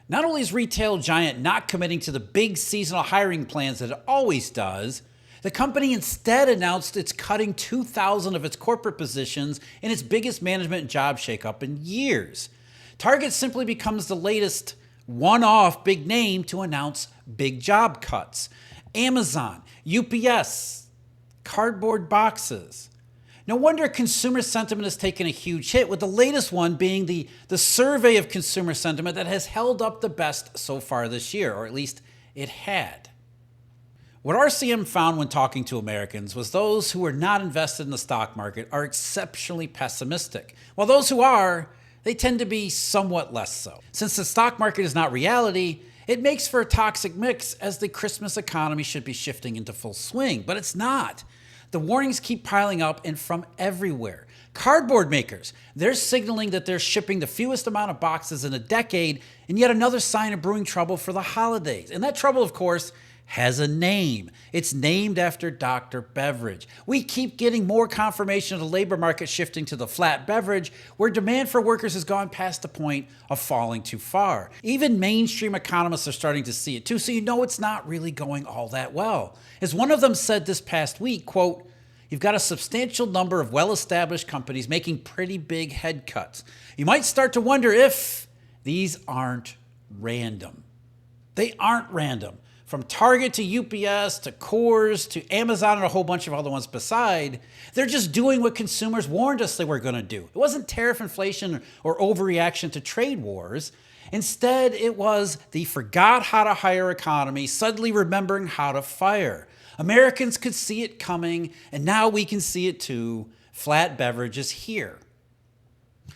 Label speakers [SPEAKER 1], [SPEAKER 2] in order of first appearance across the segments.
[SPEAKER 1] Not only is retail giant not committing to the big seasonal hiring plans that it always does, the company instead announced it's cutting 2,000 of its corporate positions in its biggest management job shakeup in years. Target simply becomes the latest one-off big name to announce big job cuts. Amazon, UPS, cardboard boxes. No wonder consumer sentiment has taken a huge hit, with the latest one being the survey of consumer sentiment that has held up the best so far this year, or at least it had. What RCM found when talking to Americans was those who are not invested in the stock market are exceptionally pessimistic, while those who are, they tend to be somewhat less so. Since the stock market is not reality, it makes for a toxic mix, as the Christmas economy should be shifting into full swing, but it's not. The warnings keep piling up and from everywhere. Cardboard makers, they're signaling that they're shipping the fewest amount of boxes in a decade, and yet another sign of brewing trouble for the holidays. And that trouble, of course, has a name. It's named after Dr. Beverage. We keep getting more confirmation of the labor market shifting to the flat beverage, where demand for workers has gone past the point of falling too far. Even mainstream economists are starting to see it too, so you know it's not really going all that well. As one of them said this past week, quote, "You've got a substantial number of well-established companies making pretty big head cuts. You might start to wonder if these aren't random." They aren't random. From Target to UPS to Coors to Amazon and a whole bunch of other ones beside, they're just doing what consumers warned us they were going to do. It wasn't tariff inflation or overreaction to trade wars. Instead, it was the forgot how to hire economy suddenly remembering how to fire. Americans could see it coming, and now we can see it too. Flat beverage is here.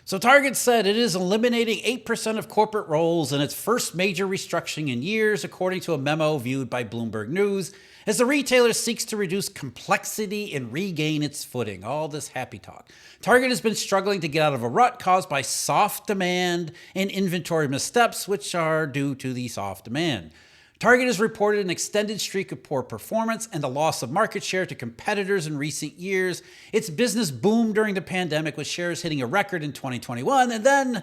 [SPEAKER 1] So Target said it is eliminating 8% of corporate roles in its first major restructuring in years, according to a memo viewed by Bloomberg News, as the retailer seeks to reduce complexity and regain its footing. All this happy talk. Target has been struggling to get out of a rut caused by soft demand and inventory missteps, which are due to the soft demand. Target has reported an extended streak of poor performance and the loss of market share to competitors in recent years. Its business boomed during the pandemic, with shares hitting a record in 2021. And then,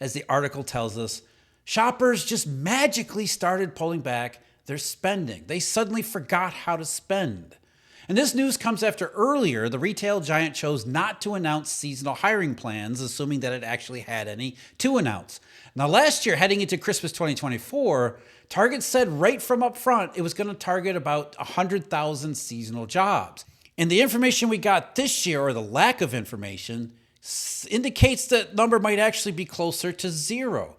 [SPEAKER 1] as the article tells us, shoppers just magically started pulling back their spending. They suddenly forgot how to spend. And this news comes after earlier the retail giant chose not to announce seasonal hiring plans, assuming that it actually had any to announce. Now, last year, heading into Christmas 2024, Target said right from up front it was going to target about 100,000 seasonal jobs. And the information we got this year, or the lack of information, indicates that number might actually be closer to zero.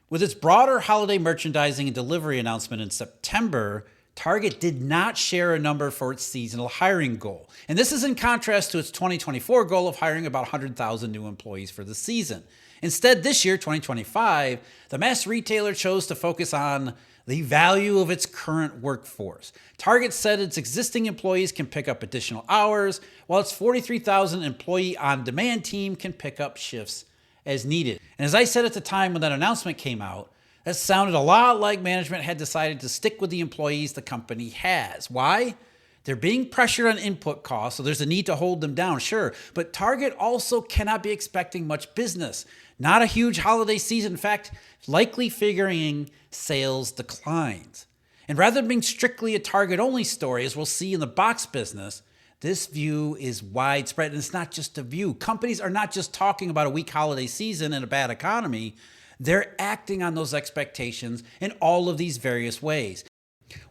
[SPEAKER 1] With its broader holiday merchandising and delivery announcement in September, Target did not share a number for its seasonal hiring goal. And this is in contrast to its 2024 goal of hiring about 100,000 new employees for the season. Instead, this year, 2025, the mass retailer chose to focus on the value of its current workforce. Target said its existing employees can pick up additional hours, while its 43,000 employee on-demand team can pick up shifts as needed. And as I said at the time when that announcement came out, that sounded a lot like management had decided to stick with the employees the company has. Why? They're being pressured on input costs, so there's a need to hold them down, sure. But Target also cannot be expecting much business. Not a huge holiday season. In fact, likely figuring sales declines. And rather than being strictly a Target-only story, as we'll see in the box business, this view is widespread. And it's not just a view. Companies are not just talking about a weak holiday season and a bad economy. They're acting on those expectations in all of these various ways.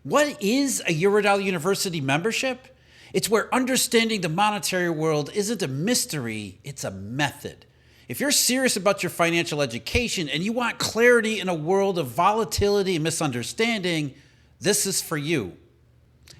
[SPEAKER 1] What is a Eurodollar University membership? It's where understanding the monetary world isn't a mystery, it's a method. If you're serious about your financial education and you want clarity in a world of volatility and misunderstanding, this is for you.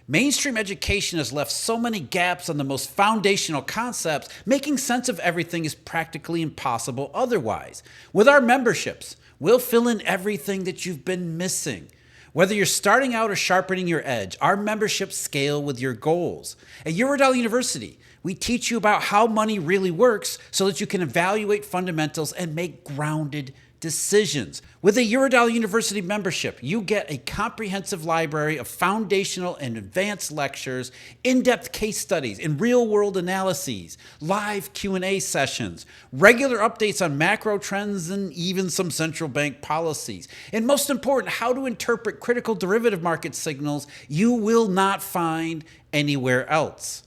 [SPEAKER 1] Mainstream education has left so many gaps on the most foundational concepts, making sense of everything is practically impossible otherwise. With our memberships, we'll fill in everything that you've been missing. Whether you're starting out or sharpening your edge, our memberships scale with your goals. At Eurodollar University, we teach you about how money really works so that you can evaluate fundamentals and make grounded decisions. With a Eurodollar University membership, you get a comprehensive library of foundational and advanced lectures, in-depth case studies and real-world analyses, live Q&A sessions, regular updates on macro trends and even some central bank policies. And most important, how to interpret critical derivative market signals you will not find anywhere else.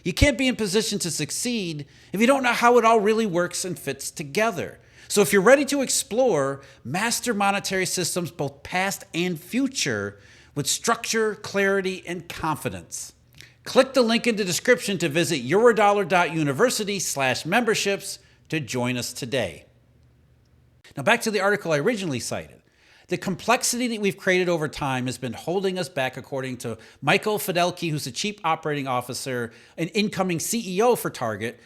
[SPEAKER 1] You can't be in position to succeed if you don't know how it all really works and fits together. So if you're ready to explore, master monetary systems, both past and future, with structure, clarity, and confidence, click the link in the description to visit eurodollar.university/memberships to join us today. Now back to the article I originally cited. The complexity that we've created over time has been holding us back, according to Michael Fidelki, who's the Chief Operating Officer and incoming CEO for Target.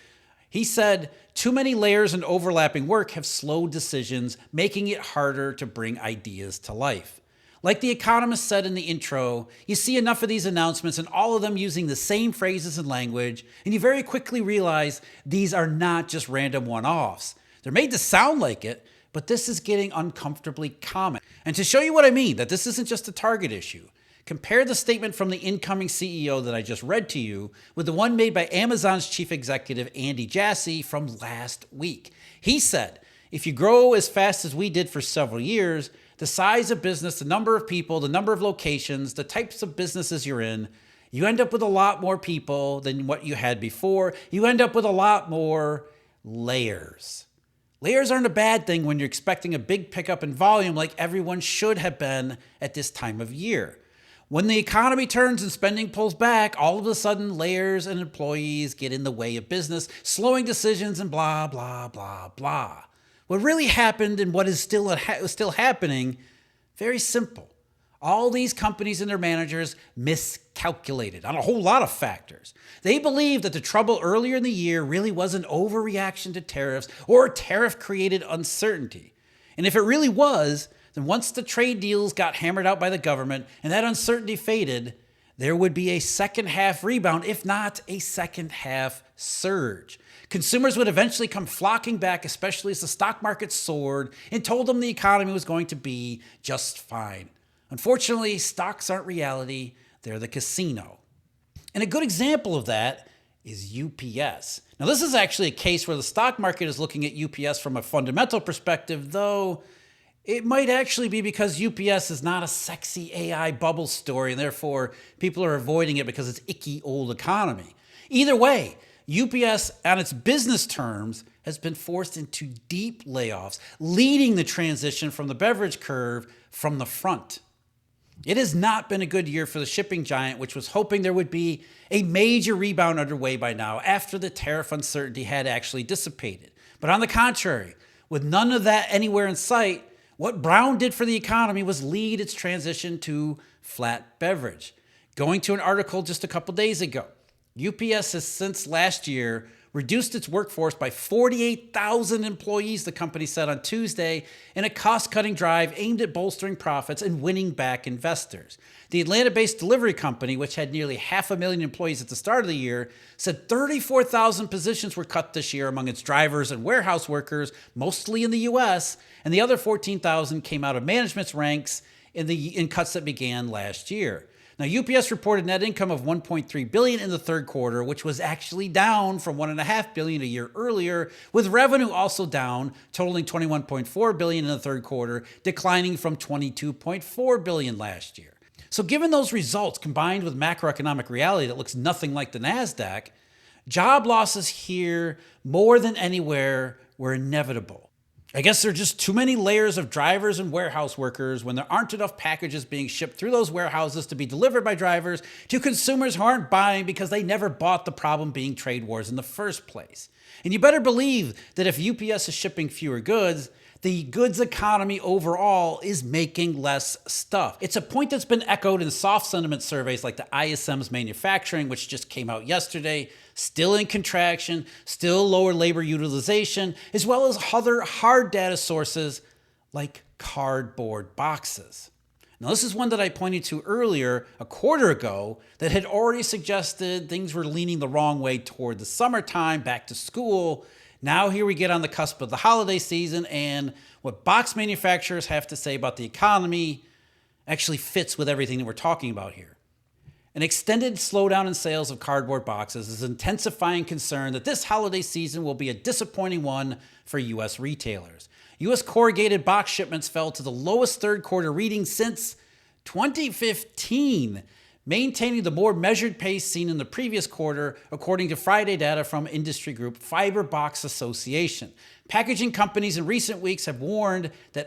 [SPEAKER 1] He said, too many layers and overlapping work have slowed decisions, making it harder to bring ideas to life. Like the economist said in the intro, you see enough of these announcements and all of them using the same phrases and language, and you very quickly realize these are not just random one-offs. They're made to sound like it, but this is getting uncomfortably common. And to show you what I mean, that this isn't just a Target issue, compare the statement from the incoming CEO that I just read to you with the one made by Amazon's chief executive, Andy Jassy, from last week. He said, if you grow as fast as we did for several years, the size of business, the number of people, the number of locations, the types of businesses you're in, you end up with a lot more people than what you had before. You end up with a lot more layers. Layers aren't a bad thing when you're expecting a big pickup in volume like everyone should have been at this time of year. When the economy turns and spending pulls back, all of a sudden layers and employees get in the way of business, slowing decisions and blah, blah, blah, blah. What really happened and what is still happening, very simple. All these companies and their managers miscalculated on a whole lot of factors. They believed that the trouble earlier in the year really was an overreaction to tariffs or tariff-created uncertainty. And if it really was, then once the trade deals got hammered out by the government and that uncertainty faded, there would be a second half rebound, if not a second half surge. Consumers would eventually come flocking back, especially as the stock market soared and told them the economy was going to be just fine. Unfortunately, stocks aren't reality, they're the casino. And a good example of that is UPS. Now, this is actually a case where the stock market is looking at UPS from a fundamental perspective, though it might actually be because UPS is not a sexy AI bubble story, and therefore people are avoiding it because it's icky old economy. Either way, UPS, on its business terms, has been forced into deep layoffs, leading the transition from the beverage curve from the front. It has not been a good year for the shipping giant, which was hoping there would be a major rebound underway by now after the tariff uncertainty had actually dissipated. But on the contrary, with none of that anywhere in sight, what Brown did for the economy was lead its transition to flat beverage. Going to an article just a couple days ago, UPS has since last year reduced its workforce by 48,000 employees, the company said on Tuesday, in a cost-cutting drive aimed at bolstering profits and winning back investors. The Atlanta-based delivery company, which had nearly 500,000 employees at the start of the year, said 34,000 positions were cut this year among its drivers and warehouse workers, mostly in the U.S., and the other 14,000 came out of management's ranks in cuts that began last year. Now, UPS reported net income of $1.3 billion in the third quarter, which was actually down from $1.5 billion a year earlier, with revenue also down, totaling $21.4 billion in the third quarter, declining from $22.4 billion last year. So given those results, combined with macroeconomic reality that looks nothing like the NASDAQ, job losses here more than anywhere were inevitable. I guess there are just too many layers of drivers and warehouse workers when there aren't enough packages being shipped through those warehouses to be delivered by drivers to consumers who aren't buying because they never bought the problem being trade wars in the first place. And you better believe that if UPS is shipping fewer goods, the goods economy overall is making less stuff. It's a point that's been echoed in soft sentiment surveys like the ISM's manufacturing, which just came out yesterday, still in contraction, still lower labor utilization, as well as other hard data sources like cardboard boxes. Now, this is one that I pointed to earlier a quarter ago that had already suggested things were leaning the wrong way toward the summertime, back to school. Now here we get on the cusp of the holiday season, and what box manufacturers have to say about the economy actually fits with everything that we're talking about here. An extended slowdown in sales of cardboard boxes is intensifying concern that this holiday season will be a disappointing one for U.S. retailers. U.S. corrugated box shipments fell to the lowest third quarter reading since 2015, maintaining the more measured pace seen in the previous quarter, according to Friday data from industry group Fiber Box Association. Packaging companies in recent weeks have warned that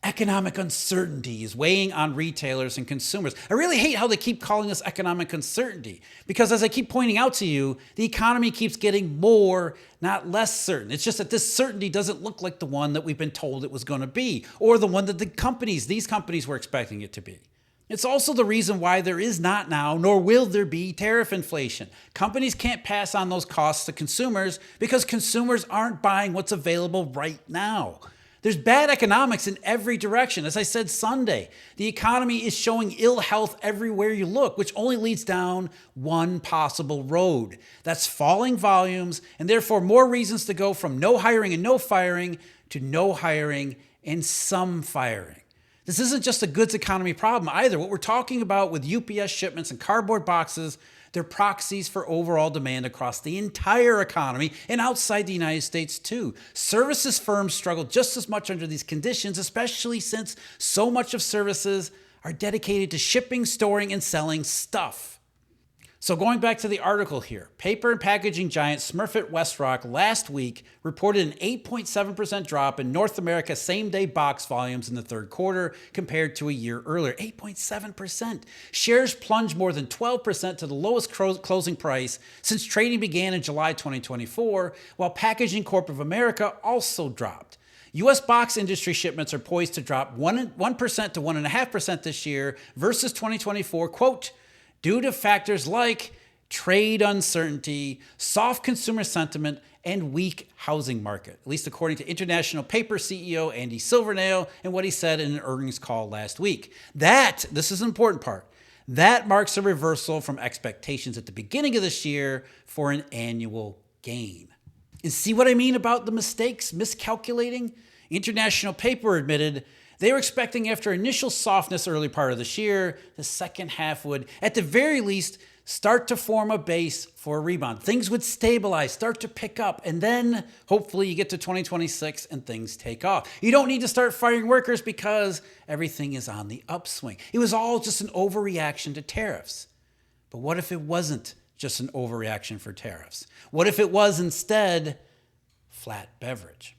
[SPEAKER 1] economic uncertainty is weighing on retailers and consumers. I really hate how they keep calling this economic uncertainty, because as I keep pointing out to you, the economy keeps getting more, not less certain. It's just that this certainty doesn't look like the one that we've been told it was going to be, or the one that these companies were expecting it to be. It's also the reason why there is not now, nor will there be, tariff inflation. Companies can't pass on those costs to consumers because consumers aren't buying what's available right now. There's bad economics in every direction. As I said Sunday, the economy is showing ill health everywhere you look, which only leads down one possible road. That's falling volumes, and therefore more reasons to go from no hiring and no firing to no hiring and some firing. This isn't just a goods economy problem either. What we're talking about with UPS shipments and cardboard boxes, they're proxies for overall demand across the entire economy and outside the United States too. Services firms struggle just as much under these conditions, especially since so much of services are dedicated to shipping, storing, and selling stuff. So going back to the article here, paper and packaging giant Smurfit Westrock last week reported an 8.7% drop in North America same-day box volumes in the third quarter compared to a year earlier. 8.7%. Shares plunged more than 12% to the lowest closing price since trading began in July 2024, while Packaging Corp of America also dropped. U.S. box industry shipments are poised to drop 1% to 1.5% this year versus 2024, quote, due to factors like trade uncertainty, soft consumer sentiment, and weak housing market, at least according to International Paper CEO Andy Silvernail and what he said in an earnings call last week. This is an important part, that marks a reversal from expectations at the beginning of this year for an annual gain. And see what I mean about the mistakes, miscalculating? International Paper admitted they were expecting, after initial softness early part of this year, the second half would, at the very least, start to form a base for a rebound. Things would stabilize, start to pick up, and then hopefully you get to 2026 and things take off. You don't need to start firing workers because everything is on the upswing. It was all just an overreaction to tariffs. But what if it wasn't just an overreaction for tariffs? What if it was instead flat beverage?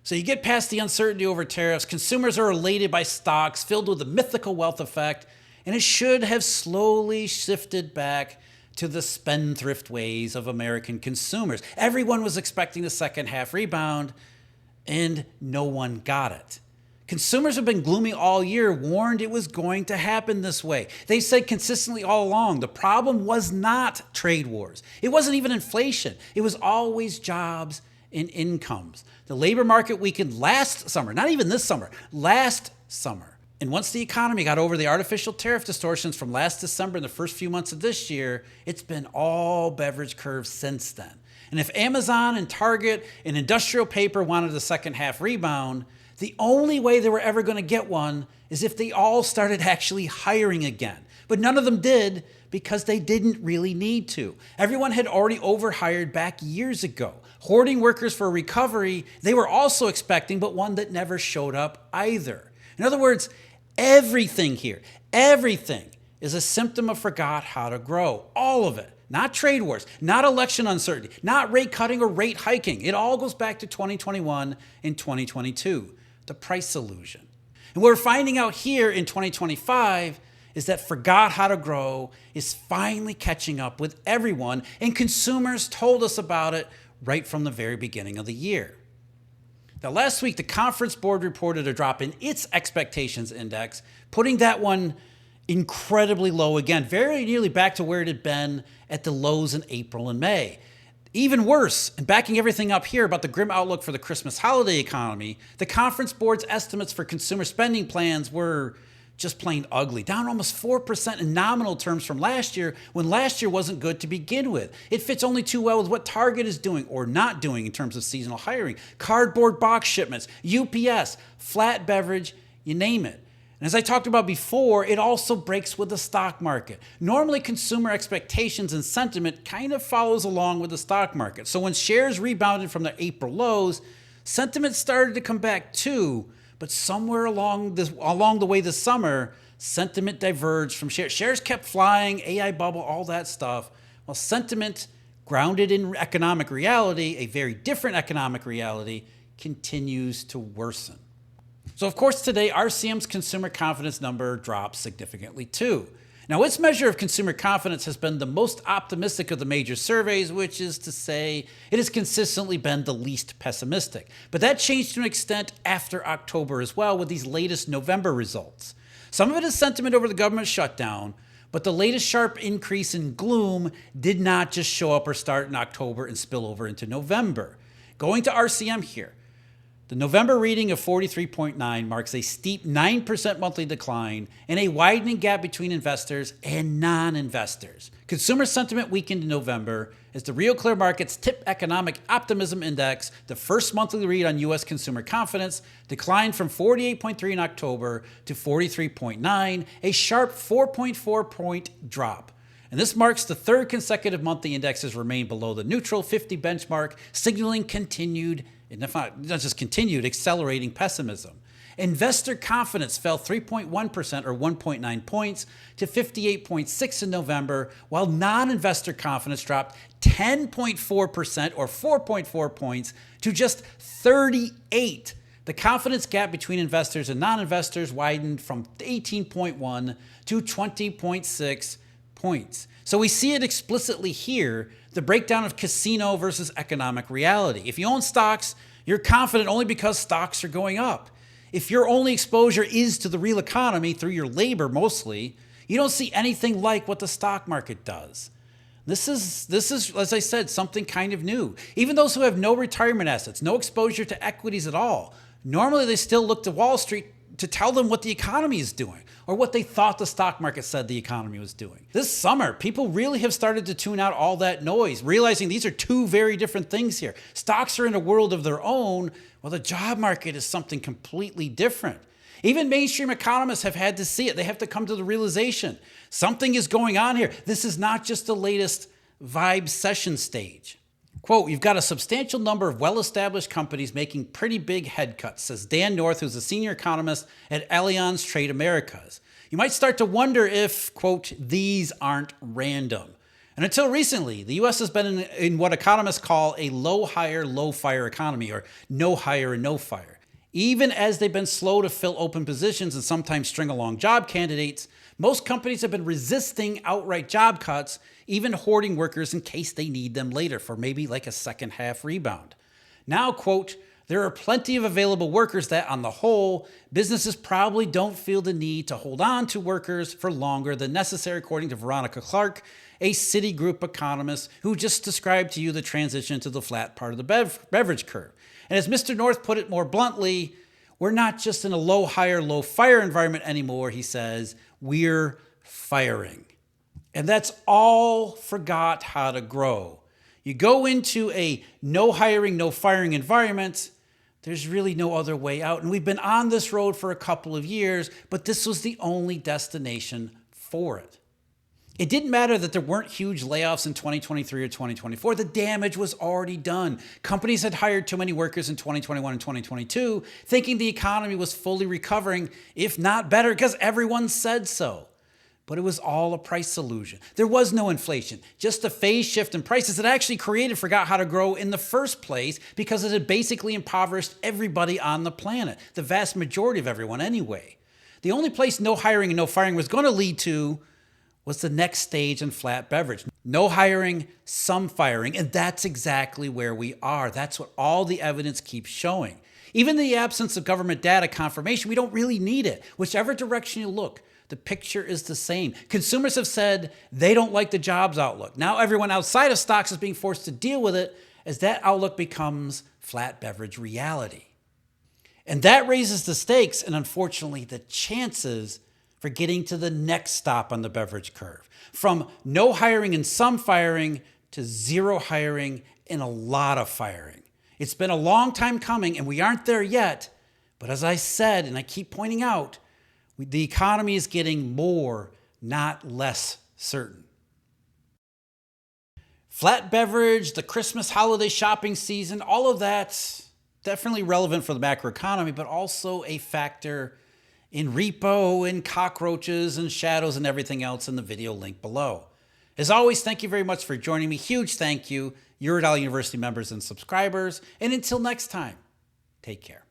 [SPEAKER 1] So you get past the uncertainty over tariffs, consumers are elated by stocks filled with the mythical wealth effect, and it should have slowly shifted back to the spendthrift ways of American consumers. Everyone was expecting the second half rebound, and no one got it. Consumers have been gloomy all year, warned it was going to happen this way. They said consistently all along, the problem was not trade wars. It wasn't even inflation. It was always jobs and incomes. The labor market weakened last summer, not even this summer, last summer. And once the economy got over the artificial tariff distortions from last December and the first few months of this year, it's been all beverage curves since then. And if Amazon and Target and industrial paper wanted a second half rebound, the only way they were ever going to get one is if they all started actually hiring again. But none of them did because they didn't really need to. Everyone had already overhired back years ago. Hoarding workers for a recovery they were also expecting, but one that never showed up either. In other words, everything here, everything is a symptom of forgot how to grow. All of it. Not trade wars, not election uncertainty, not rate cutting or rate hiking. It all goes back to 2021 and 2022, the price illusion. And what we're finding out here in 2025 is that forgot how to grow is finally catching up with everyone, and consumers told us about it right from the very beginning of the year. Now, last week, the Conference Board reported a drop in its expectations index, putting that one incredibly low again, very nearly back to where it had been at the lows in April and May. Even worse, and backing everything up here about the grim outlook for the Christmas holiday economy, the Conference Board's estimates for consumer spending plans were just plain ugly, down almost 4% in nominal terms from last year, when last year wasn't good to begin with. It fits only too well with what Target is doing or not doing in terms of seasonal hiring. Cardboard box shipments, UPS, flat beverage, you name it. And as I talked about before, it also breaks with the stock market. Normally, consumer expectations and sentiment kind of follows along with the stock market. So when shares rebounded from their April lows, sentiment started to come back too. But somewhere along the way this summer, sentiment diverged from shares. Shares kept flying, AI bubble, all that stuff. While sentiment, grounded in economic reality, a very different economic reality, continues to worsen. So of course today, RCM's consumer confidence number drops significantly too. Now its measure of consumer confidence has been the most optimistic of the major surveys, which is to say it has consistently been the least pessimistic. But that changed to an extent after October as well with these latest November results. Some of it is sentiment over the government shutdown, but the latest sharp increase in gloom did not just show up or start in October and spill over into November. Going to RCM here. The November reading of 43.9 marks a steep 9% monthly decline and a widening gap between investors and non-investors. Consumer sentiment weakened in November as the Real Clear Markets Tip Economic Optimism Index, the first monthly read on U.S. consumer confidence, declined from 48.3 in October to 43.9, a sharp 4.4-point drop. And this marks the third consecutive month the index has remained below the neutral 50 benchmark, signaling continued, and if not just continued, accelerating pessimism. Investor confidence fell 3.1% or 1.9 points to 58.6 in November, while non-investor confidence dropped 10.4% or 4.4 points to just 38. The confidence gap between investors and non-investors widened from 18.1 to 20.6 points. So we see it explicitly here, the breakdown of casino versus economic reality. If you own stocks, you're confident only because stocks are going up. If your only exposure is to the real economy through your labor mostly, you don't see anything like what the stock market does. This is, as I said, something kind of new. Even those who have no retirement assets, no exposure to equities at all, normally they still look to Wall Street to tell them what the economy is doing or what they thought the stock market said the economy was doing. This summer, people really have started to tune out all that noise, realizing these are two very different things here. Stocks are in a world of their own, while the job market is something completely different. Even mainstream economists have had to see it. They have to come to the realization something is going on here. This is not just the latest vibe session stage. Quote, you've got a substantial number of well-established companies making pretty big head cuts, says Dan North, who's a senior economist at Allianz Trade Americas. You might start to wonder if, quote, these aren't random. And until recently, the U.S. has been in what economists call a low hire, low fire economy, or no hire and no fire. Even as they've been slow to fill open positions and sometimes string along job candidates, most companies have been resisting outright job cuts, even hoarding workers in case they need them later for maybe like a second half rebound. Now, quote, there are plenty of available workers that, on the whole, businesses probably don't feel the need to hold on to workers for longer than necessary, according to Veronica Clark, a Citigroup economist who just described to you the transition to the flat part of the beverage curve. And as Mr. North put it more bluntly, we're not just in a low hire, low fire environment anymore, he says, we're firing. And that's all forgot how to grow. You go into a no hiring, no firing environment, there's really no other way out. And we've been on this road for a couple of years, but this was the only destination for it. It didn't matter that there weren't huge layoffs in 2023 or 2024. The damage was already done. Companies had hired too many workers in 2021 and 2022, thinking the economy was fully recovering, if not better, because everyone said so. But it was all a price illusion. There was no inflation, just a phase shift in prices that actually created forgot how to grow in the first place because it had basically impoverished everybody on the planet, the vast majority of everyone anyway. The only place no hiring and no firing was going to lead to was the next stage in flat beverage. No hiring, some firing, and that's exactly where we are. That's what all the evidence keeps showing. Even in the absence of government data confirmation, we don't really need it. Whichever direction you look, the picture is the same. Consumers have said they don't like the jobs outlook. Now everyone outside of stocks is being forced to deal with it as that outlook becomes flat beverage reality. And that raises the stakes and unfortunately the chances for getting to the next stop on the beverage curve. From no hiring and some firing to zero hiring and a lot of firing. It's been a long time coming and we aren't there yet. But as I said, and I keep pointing out, the economy is getting more, not less certain. Flat beverage, the Christmas holiday shopping season, all of that's definitely relevant for the macroeconomy, but also a factor in repo and cockroaches and shadows and everything else in the video link below. As always, thank you very much for joining me. Huge thank you, Eurodollar University members and subscribers. And until next time, take care.